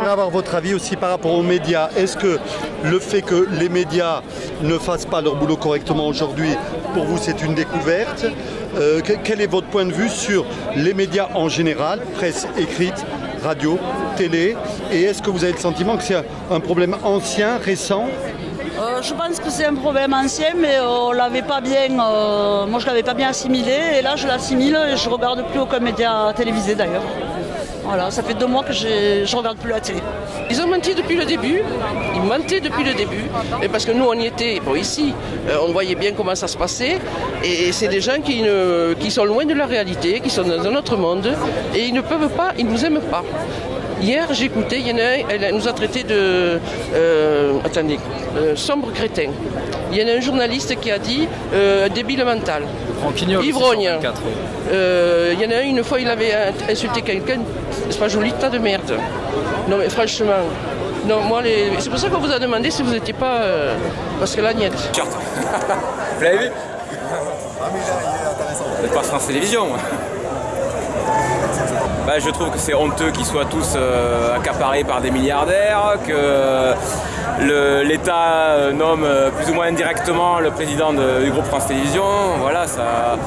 j'aimerais avoir votre avis aussi par rapport aux médias. Est-ce que le fait que les médias ne fassent pas leur boulot correctement aujourd'hui, pour vous c'est une découverte? Quel est votre point de vue sur les médias en général, presse écrite, radio, télé? Et est-ce que vous avez le sentiment que c'est un problème ancien, récent? Je pense que c'est un problème ancien, mais on l'avait pas bien. Moi, je l'avais pas bien assimilé, et là, je l'assimile et je regarde plus aucun média télévisé d'ailleurs. Voilà, ça fait 2 mois que je regarde plus la télé. Ils ont menti depuis le début, ils mentaient depuis le début, et parce que nous on y était, bon ici, on voyait bien comment ça se passait, et c'est des gens qui sont loin de la réalité, qui sont dans un autre monde, et ils ne peuvent pas, ils ne nous aiment pas. Hier, j'écoutais, il y en a un, elle nous a traité de sombre crétin. Il y en a un journaliste qui a dit débile mental. Ivrogne. Il y en a un, une fois, il avait insulté quelqu'un, c'est pas joli, tas de merde. Non, mais franchement, non, moi, c'est pour ça qu'on vous a demandé si vous n'étiez pas. Parce que là, niet. Vous l'avez vu? Vous n'êtes pas France Télévisions. Je trouve que c'est honteux qu'ils soient tous accaparés par des milliardaires, que l'État nomme plus ou moins indirectement le président du groupe France Télévisions. Voilà, ça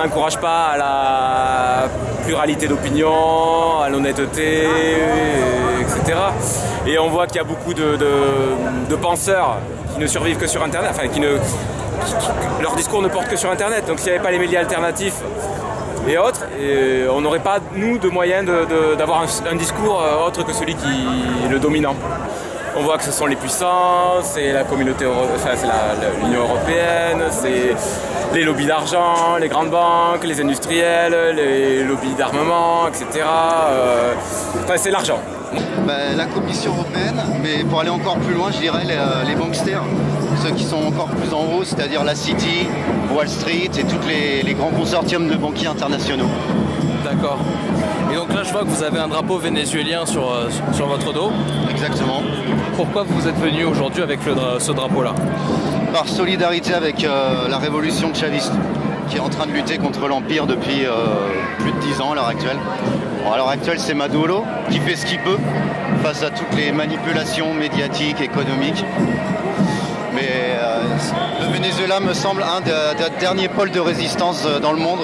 n'encourage pas à la pluralité d'opinion, à l'honnêteté, etc. Et on voit qu'il y a beaucoup de penseurs qui ne survivent que sur Internet, enfin leur discours ne porte que sur Internet. Donc s'il n'y avait pas les médias alternatifs et autres, on n'aurait pas, nous, de moyens d'avoir un discours autre que celui qui est le dominant. On voit que ce sont les puissants, c'est la communauté, c'est l'Union européenne, c'est les lobbies d'argent, les grandes banques, les industriels, les lobbies d'armement, etc. C'est l'argent. La Commission européenne, mais pour aller encore plus loin, je dirais les banksters, ceux qui sont encore plus en haut, c'est-à-dire la City, Wall Street et tous les grands consortiums de banquiers internationaux. D'accord. Et donc là, je vois que vous avez un drapeau vénézuélien sur votre dos. Exactement. Pourquoi vous êtes venu aujourd'hui avec ce drapeau-là? Par solidarité avec la révolution chaviste, qui est en train de lutter contre l'Empire depuis plus de 10 ans à l'heure actuelle. Bon, à l'heure actuelle, c'est Maduro qui fait ce qu'il peut face à toutes les manipulations médiatiques, économiques. Mais le Venezuela me semble un des derniers pôles de résistance dans le monde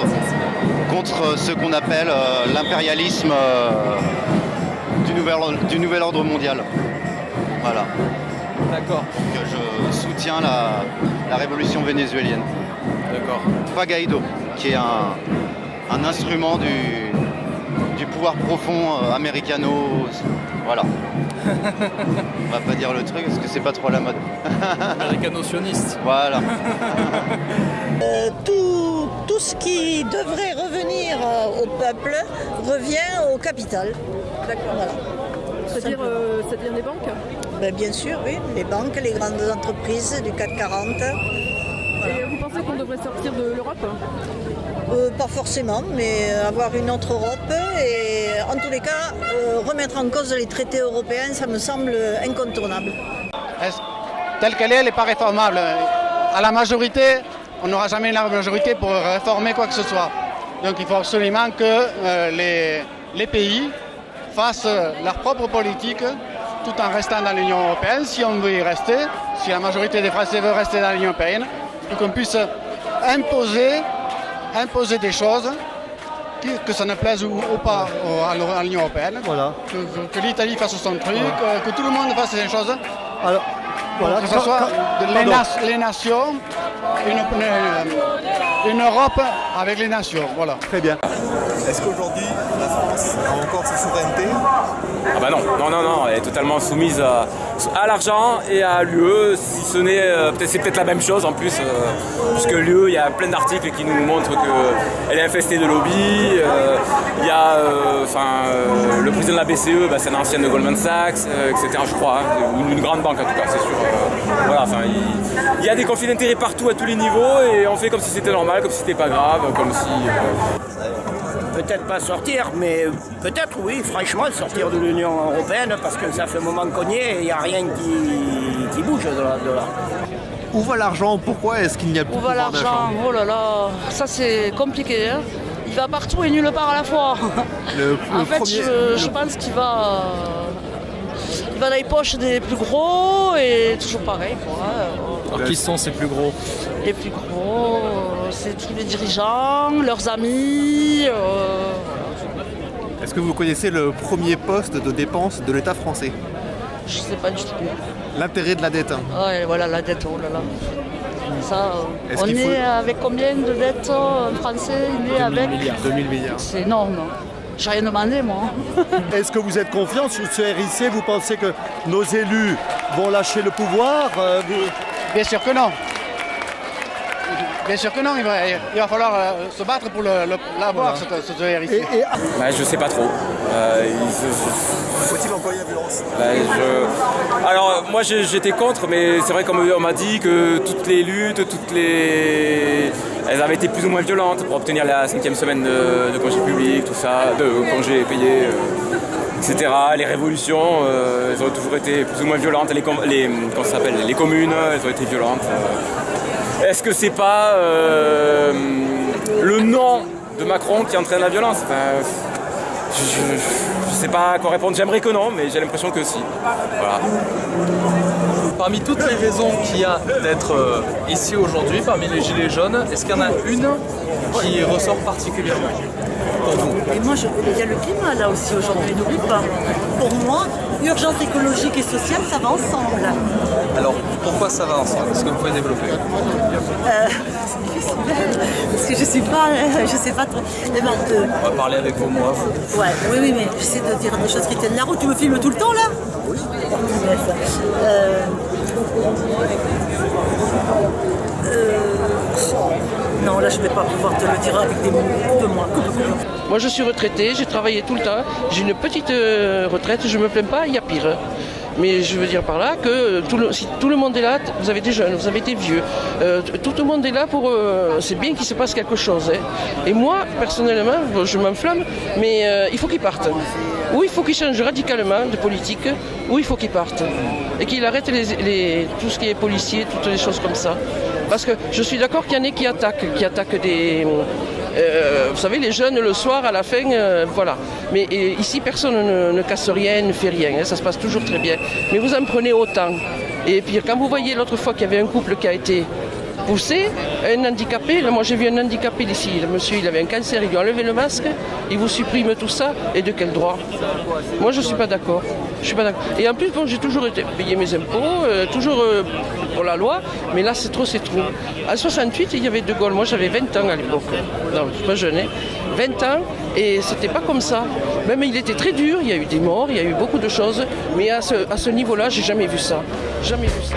contre ce qu'on appelle l'impérialisme du nouvel ordre mondial. Voilà. D'accord. Donc je soutiens la révolution vénézuélienne. D'accord. Pas Guaido, qui est un instrument du pouvoir profond américano. Voilà. On va pas dire le truc parce que c'est pas trop à la mode. Américano-sioniste. Voilà. Tout ce qui devrait revenir au peuple revient au capital. D'accord. Voilà. C'est-à-dire les banques? Bien sûr, oui. Les banques, les grandes entreprises du CAC 40. Voilà. Et vous pensez qu'on devrait sortir de l'Europe? Pas forcément, mais avoir une autre Europe et en tous les cas remettre en cause les traités européens, ça me semble incontournable. Telle qu'elle est, elle n'est pas réformable. À la majorité, on n'aura jamais la majorité pour réformer quoi que ce soit. Donc il faut absolument que les pays fassent leur propre politique tout en restant dans l'Union européenne, si on veut y rester, si la majorité des Français veut rester dans l'Union européenne, et qu'on puisse imposer des choses, que ça ne plaise ou pas à l'Union européenne, Voilà. que l'Italie fasse son truc, que tout le monde fasse des choses. Alors, voilà. Que ce soit les nations, une Europe avec les nations. Voilà. Très bien. Est-ce qu'aujourd'hui, la France a encore sa souveraineté? Ah bah non, elle est totalement soumise à l'argent et à l'UE, si ce n'est, c'est peut-être la même chose en plus, puisque l'UE, il y a plein d'articles qui nous montrent qu'elle est infestée de lobbies, il y a, le président de la BCE, c'est un ancien de Goldman Sachs, etc. je crois, ou une grande banque en tout cas, c'est sûr. Voilà, il y a des conflits d'intérêts partout à tous les niveaux et on fait comme si c'était normal, comme si c'était pas grave, comme si... Peut-être pas sortir, mais peut-être oui, franchement, sortir de l'Union européenne parce que ça fait un moment qu'on y est et il n'y a rien qui bouge de là. Où va l'argent? Pourquoi est-ce qu'il n'y a plus de Où va pouvoir l'argent? d'achat? Oh là là, ça c'est compliqué. Hein, il va partout et nulle part à la fois. En fait, je pense qu'il va il va dans les poches des plus gros et toujours pareil. Quoi. Alors qui sont ces plus gros? Les plus gros, c'est tous les dirigeants, leurs amis. Est-ce que vous connaissez le premier poste de dépense de l'État français? Je sais pas du tout. L'intérêt de la dette. Ouais, voilà la dette, oh là là. Ça, Est-ce on qu'il faut- est avec combien de dettes français? Il est avec 2000 milliards. C'est énorme. J'ai rien demandé moi. Est-ce que vous êtes confiant sur ce RIC? Vous pensez que nos élus vont lâcher le pouvoir? Bien sûr que non. Bien sûr que non, il va falloir se battre pour l'avoir, ce RIC. Je sais pas trop. Faut-il employer la violence? Alors moi j'étais contre, mais c'est vrai qu'on m'a dit que toutes les luttes, elles avaient été plus ou moins violentes pour obtenir la 5e semaine de congé public, tout ça, de congé payé, etc. Les révolutions, elles ont toujours été plus ou moins violentes. Les communes, elles ont été violentes. Est-ce que c'est pas le nom de Macron qui entraîne la violence? Je sais pas quoi répondre. J'aimerais que non, mais j'ai l'impression que si. Voilà. Parmi toutes les raisons qu'il y a d'être ici aujourd'hui, parmi les Gilets jaunes, est-ce qu'il y en a une qui ressort particulièrement pour vous? Et moi, il y a le climat là aussi aujourd'hui, n'oublie pas. Pour moi, urgence écologique et sociale, ça va ensemble. Alors, pourquoi ça va ensemble? Est-ce que vous pouvez développer? C'est difficile, parce que je sais pas trop. On va parler avec vos mots à vous. Ouais, oui, mais j'essaie de dire des choses qui tiennent la route. Tu me filmes tout le temps là? Oui. Non, là je ne vais pas pouvoir te le dire avec des mots de moi. Moi je suis retraité, j'ai travaillé tout le temps, j'ai une petite retraite, je ne me plains pas, il y a pire. Mais je veux dire par là que si tout le monde est là, vous avez des jeunes, vous avez des vieux, tout le monde est là pour... c'est bien qu'il se passe quelque chose. Hein. Et moi, personnellement, je m'enflamme, mais il faut qu'ils partent. Ou il faut qu'ils changent radicalement de politique, ou il faut qu'ils partent. Et qu'ils arrêtent tout ce qui est policier, toutes les choses comme ça. Parce que je suis d'accord qu'il y en ait qui attaquent des... vous savez, les jeunes, le soir, à la fin, voilà. Mais ici, personne ne casse rien, ne fait rien. Hein, ça se passe toujours très bien. Mais vous en prenez autant. Et puis, quand vous voyez l'autre fois qu'il y avait un couple qui a été poussé, un handicapé, là, moi j'ai vu un handicapé ici, le monsieur, il avait un cancer, il lui a enlevé le masque, il vous supprime tout ça, et de quel droit? Moi, je ne suis pas d'accord. Et en plus, bon, j'ai toujours payé mes impôts, toujours pour la loi, mais là, c'est trop. En 68, il y avait De Gaulle. Moi, j'avais 20 ans à l'époque. Non, je ne suis pas jeune, hein. 20 ans, et c'était pas comme ça. Même il était très dur, il y a eu des morts, il y a eu beaucoup de choses, mais à ce niveau-là, j'ai jamais vu ça. Jamais vu ça.